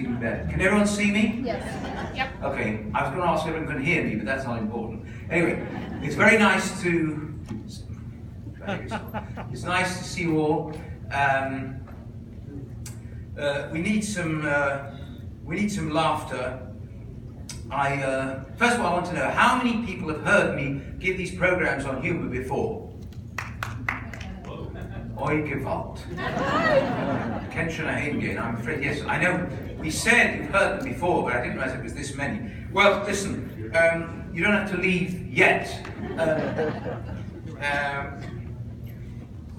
see me better. Can everyone see me? Yes. Yep. Okay, I was going to ask if everyone can hear me, but that's not important. Anyway, it's very nice to... It's nice to see you all. We need some laughter. First of all, I want to know how many people have heard me give these programs on humor before. Oi gewalt. Ken shana hingehen. I'm afraid yes. I know we said you've heard them before, but I didn't realize it was this many. Well, listen. You don't have to leave yet.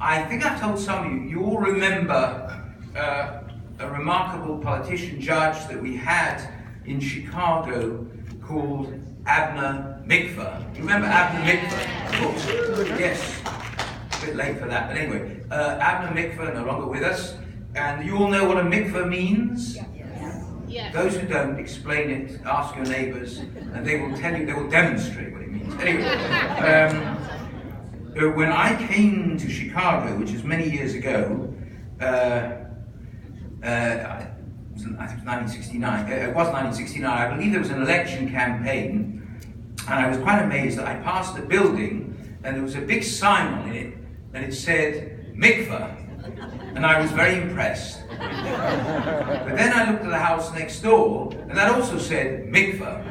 I think I've told some of you. You all remember a remarkable politician judge that we had in Chicago called Abner Mikva. Do you remember Abner Mikva? Of course. Yes. A bit late for that, but anyway. Abner Mikva, no longer with us. And you all know what a mikveh means? Yes. Those who don't, explain it, ask your neighbors, and they will tell you, they will demonstrate what it means. Anyway, when I came to Chicago, which is many years ago, I think it was 1969, it was 1969, I believe there was an election campaign, and I was quite amazed that I passed a building, and there was a big sign on it, and it said, mikveh. And I was very impressed. But then I looked at the house next door, and that also said mikveh.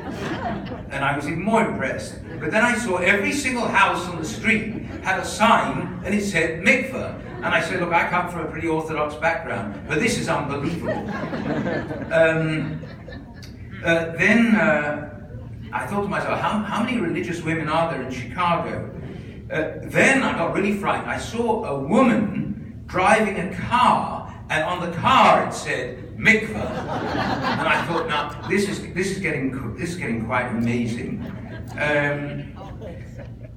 And I was even more impressed. But then I saw every single house on the street had a sign, and it said mikveh. And I said, look, I come from a pretty orthodox background, but this is unbelievable. Then I thought to myself, how many religious women are there in Chicago? Then I got really frightened. I saw a woman driving a car, and on the car it said mikveh, and I thought, now this is getting quite amazing.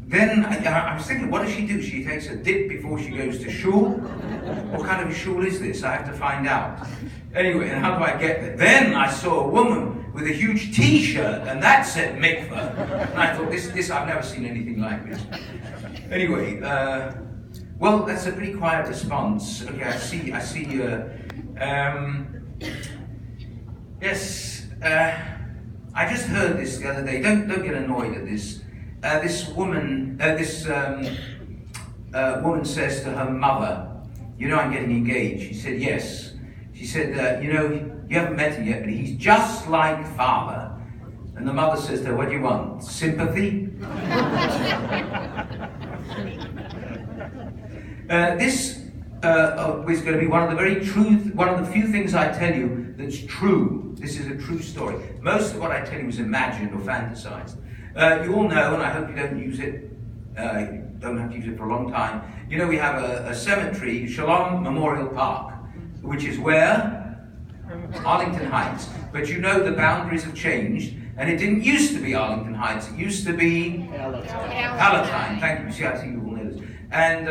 Then I was thinking, what does she do? She takes a dip before she goes to shul? What kind of a shul is this? I have to find out. Anyway, and how do I get there? Then I saw a woman with a huge T-shirt, and that said mikveh, and I thought, this I've never seen anything like this. Anyway. Well, that's a pretty quiet response. Okay, I see. Yes, I just heard this the other day. Don't get annoyed at this. This woman says to her mother, "You know, I'm getting engaged." She said, "Yes." She said, "You know, you haven't met him yet, but he's just like father." And the mother says to her, "What do you want? Sympathy?" This is going to be one of the few things I tell you that's true. This is a true story. Most of what I tell you is imagined or fantasized. You all know, and I hope you don't use it, don't have to use it for a long time. You know, we have a cemetery, Shalom Memorial Park, which is where? Arlington Heights. But you know the boundaries have changed, and it didn't used to be Arlington Heights. It used to be Palatine. Thank you. See, I see you all know this. And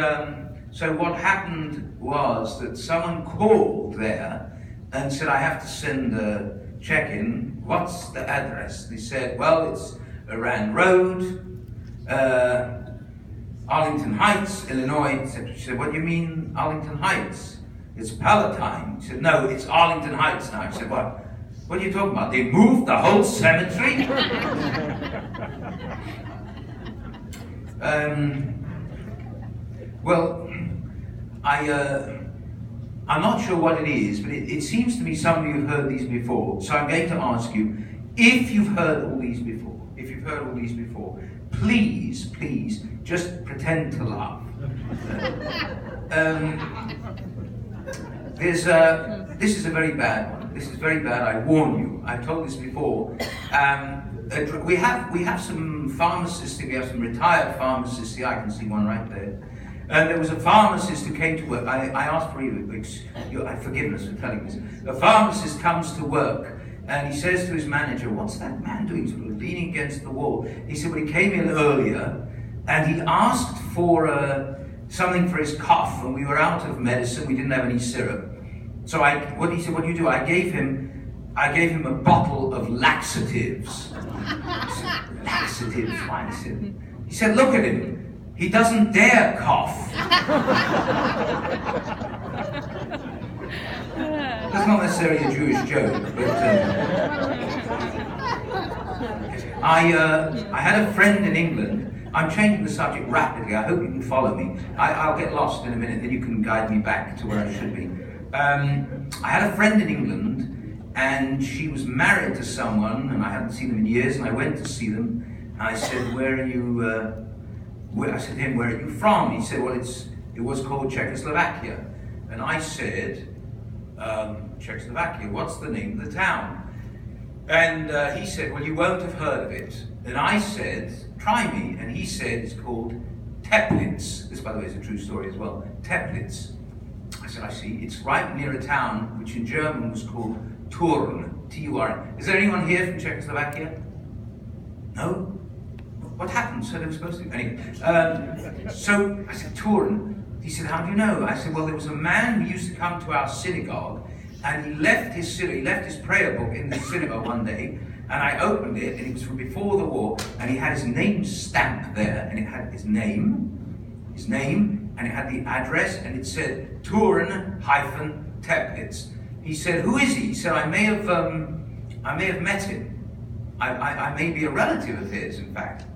so what happened was that someone called there and said, I have to send a check-in. What's the address? They said, well, it's Rand Road, Arlington Heights, Illinois. She said, what do you mean Arlington Heights? It's Palatine. He said, no, it's Arlington Heights now. I said, what are you talking about? They moved the whole cemetery? Well, I'm not sure what it is, but it seems to me some of you have heard these before. So I'm going to ask you, if you've heard all these before, please, just pretend to laugh. This is a very bad one. This is very bad, I warn you. I've told this before. We have some pharmacists, we have some retired pharmacists. See, I can see one right there. And there was a pharmacist who came to work. I asked for your forgiveness for telling this. A pharmacist comes to work and he says to his manager, what's that man doing, sort of leaning against the wall? He said, well, he came in earlier and he asked for something for his cough, and we were out of medicine, we didn't have any syrup. So what do you do? I gave him a bottle of laxatives. Laxatives, why? He said, look at him. He doesn't dare cough. That's not necessarily a Jewish joke, but I had a friend in England. I'm changing the subject rapidly. I hope you can follow me. I'll get lost in a minute, then you can guide me back to where I should be. I had a friend in England, and she was married to someone, and I hadn't seen them in years, and I went to see them, and I said, where are you, I said to him, where are you from? He said, well, it was called Czechoslovakia. And I said, Czechoslovakia, what's the name of the town? And he said, well, you won't have heard of it. And I said, try me. And he said, it's called Teplitz. This, by the way, is a true story as well. Teplitz. I said, I see. It's right near a town which in German was called Turn. T-U-R-N. Is there anyone here from Czechoslovakia? No? What happened? So they were supposed to... Anyway. So I said, Turn. He said, how do you know? I said, well, there was a man who used to come to our synagogue, and he left his prayer book in the synagogue one day, and I opened it, and it was from before the war, and he had his name stamped there, and it had his name, and it had the address, and it said Turn-Teplitz. He said, who is he? He said, I may have met him. I may be a relative of his, in fact.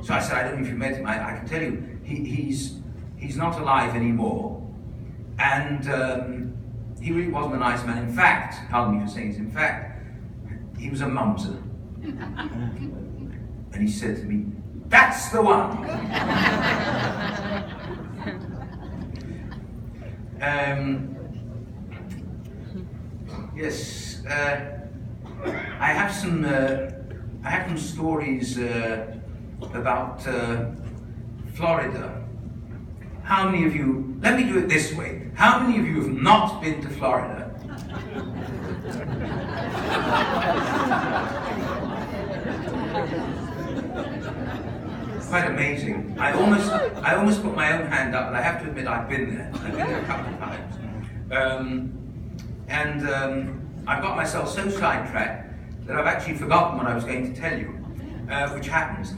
So I said, I don't know if you met him. I can tell you, he's not alive anymore. And he really wasn't a nice man. In fact, pardon me for saying this, in fact, he was a mumser. And he said to me, that's the one! Yes, I have some stories about Florida. How many of you, let me do it this way, how many of you have not been to Florida? Quite amazing. I almost put my own hand up, but I have to admit I've been there. I've been there a couple of times. I've got myself so sidetracked that I've actually forgotten what I was going to tell you, which happens.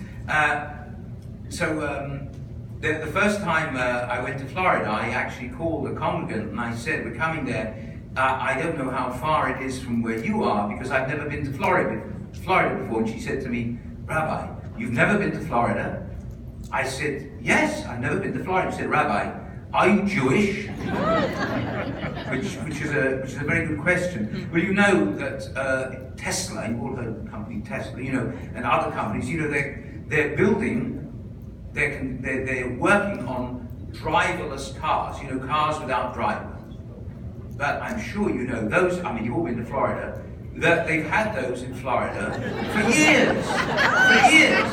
The first time I went to Florida, I actually called a congregant and I said, we're coming there. I don't know how far it is from where you are because I've never been to Florida before. And she said to me, Rabbi, you've never been to Florida? I said, yes, I've never been to Florida. She said, Rabbi, are you Jewish? which is a very good question. Well, you know that Tesla, you all heard of the company Tesla, you know, and other companies, you know, they're building. They're working on driverless cars, you know, cars without drivers. But I'm sure you know those, I mean, you've all been to Florida, that they've had those in Florida for years. For years.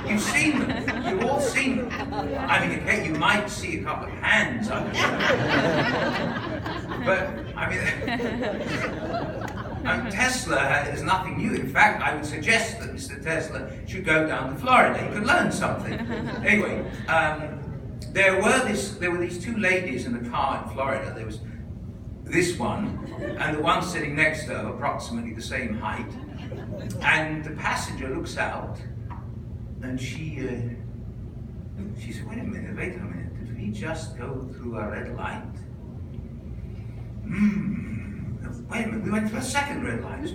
You've seen them. You've all seen them. I mean, okay, you might see a couple of hands up there. But, I mean, Tesla is nothing new. In fact, I would suggest that Mr. Tesla should go down to Florida. He could learn something. Anyway, there were these two ladies in the car in Florida. There was this one, and the one sitting next to her, approximately the same height. And the passenger looks out, and she said, wait a minute, did we just go through a red light? Wait a minute, we went through a second red light.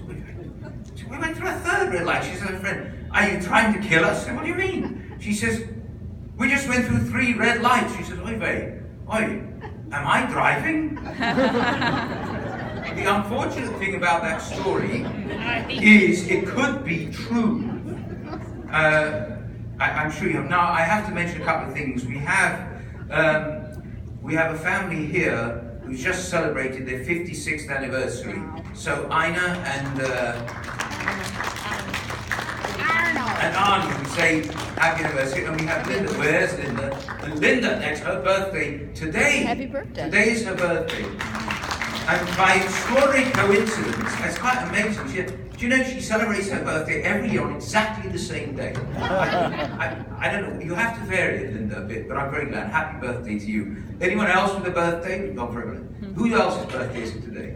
We went through a third red light. She said to her friend, are you trying to kill us? I said, what do you mean? She says, we just went through 3 red lights. She says, oi, am I driving? The unfortunate thing about that story is it could be true. I'm sure you have. Now, I have to mention a couple of things. We have a family here who's just celebrated their 56th anniversary. So Ina and Arnie, we say happy anniversary. And we have Linda. Where's Linda? And Linda, next, her birthday today. Happy birthday. Today is her birthday. And by extraordinary coincidence, it's quite amazing. Do you know she celebrates her birthday every year on exactly the same day? I don't know, you have to vary it, Linda, a bit, but I'm very glad. Happy birthday to you. Anyone else with a birthday? Not very well. Who else's birthday is it today?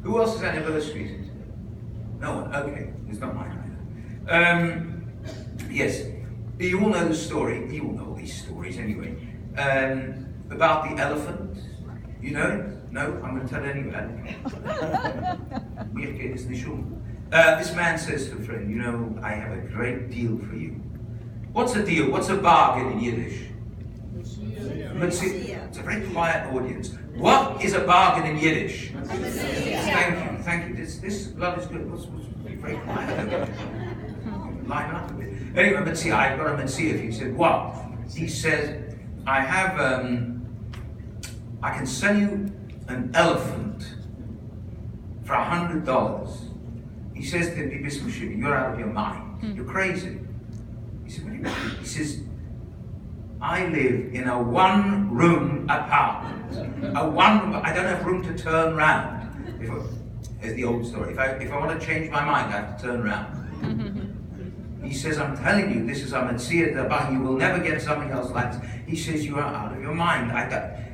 Who else's anniversary is it today? No one? Okay, it's not mine either. Yes, you all know the story, you all know all these stories anyway, about the elephant, you know it? No, I'm going to tell it anyway. This man says to a friend, you know, I have a great deal for you. What's a deal? What's a bargain in Yiddish? It's a very quiet audience. What is a bargain in Yiddish? Thank you. This love is good. What's very quiet? Line up a bit. Anyway, Metzia, I've got a Metzia. He said, what? He says, I can sell you an elephant for $100. He says to him, you're out of your mind. You're crazy. He said, what do you mean? He says, I live in a one-room apartment. I don't have room to turn round. Here's the old story. If I want to change my mind, I have to turn round. He says, I'm telling you, this is a Metzia Dabah. You will never get something else like this. He says, you are out of your mind.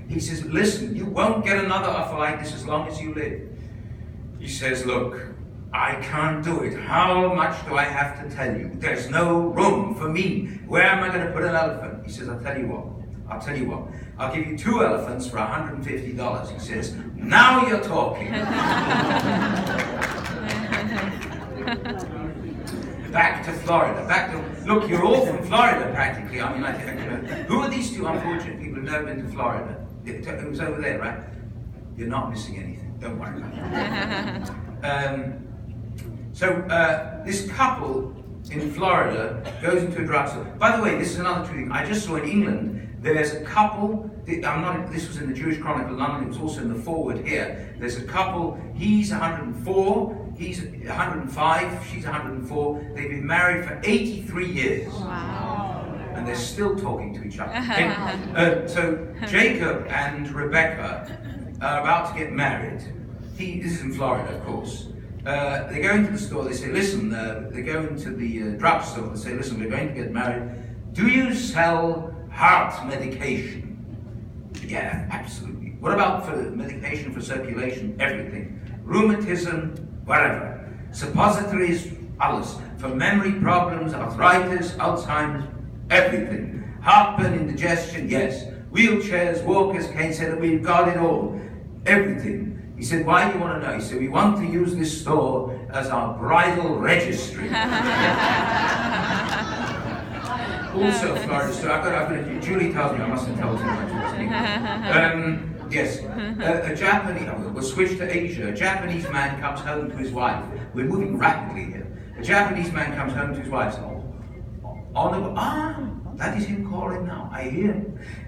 He says, listen, you won't get another offer like this as long as you live. He says, look, I can't do it. How much do I have to tell you? There's no room for me. Where am I going to put an elephant? He says, I'll tell you what. I'll give you 2 elephants for $150. He says, now you're talking. Back to Florida. Look, you're all from Florida practically. I mean, who are these 2 unfortunate people who've never been to Florida? It was over there, right? You're not missing anything. Don't worry about it. This couple in Florida goes into a drugstore. By the way, this is another true thing. I just saw in England, there's a couple, this was in the Jewish Chronicle of London, it was also in the forward here. There's a couple, he's 104, he's 105, she's 104. They've been married for 83 years. Wow. And they're still talking to each other. So Jacob and Rebecca are about to get married. This is in Florida, of course. They go into the store, they say, listen, they go into the drugstore, they say, listen, we're going to get married. Do you sell heart medication? Yeah, absolutely. What about for medication for circulation? Everything. Rheumatism, whatever. Suppositories, alles. For memory problems, arthritis, Alzheimer's, everything. Heartburn, indigestion, yes. Wheelchairs, walkers, canes, we've got it all. Everything. He said, why do you want to know? He said, we want to use this store as our bridal registry. Also, Florida store. Julie tells me I mustn't tell too much. Yes, a Japanese, we'll switch to Asia. A Japanese man comes home to his wife. We're moving rapidly here. A Japanese man comes home to his wife. Honorable, that is him calling now. I hear.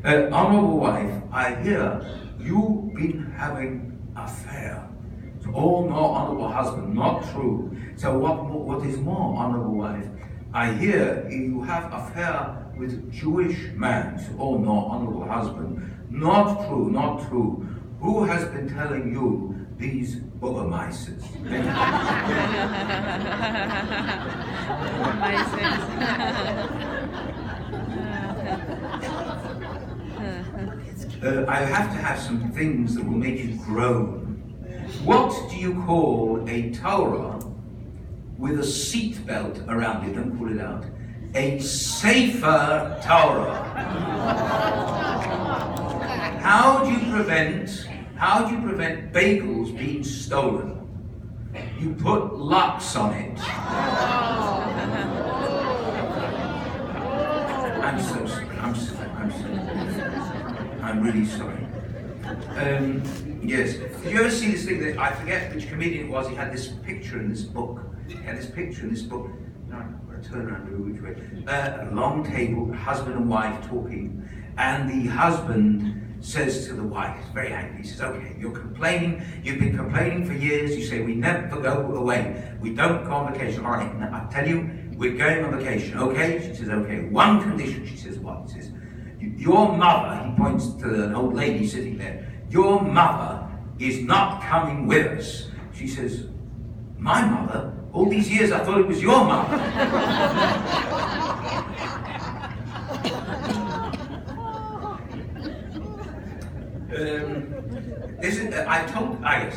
Honorable wife, I hear you've been having affair. So, oh no, honorable husband, not true. So what is more, honorable wife? I hear you have affair with Jewish man. So, oh no, honorable husband, not true, not true. Who has been telling you these boogermeises? I have to have some things that will make you groan. What do you call a Torah with a seat belt around it? Don't pull it out. A Sefer Torah. How do you prevent bagels being stolen? You put locks on it. I'm so sorry. I'm really sorry. Yes. Did you ever see this thing that I forget which comedian it was? He had this picture in this book. No, I'm going to turn around and do which way. A long table, husband and wife talking, and the husband says to the wife, very angry, he says, okay, you've been complaining for years, you say we never go away, we don't go on vacation. All right, now, I'll tell you, we're going on vacation, okay? She says, okay, one condition. She says, what? He says, your mother, he points to an old lady sitting there, your mother is not coming with us. She says, my mother? All these years I thought it was your mother.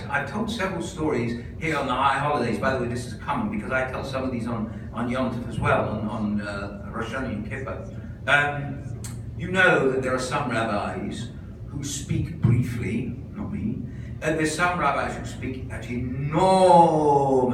I've told several stories here on the high holidays. By the way, this is common because I tell some of these on Yom Tov as well, on Rosh Hashanah and Kippur. You know that there are some rabbis who speak briefly, not me, there's some rabbis who speak at enormous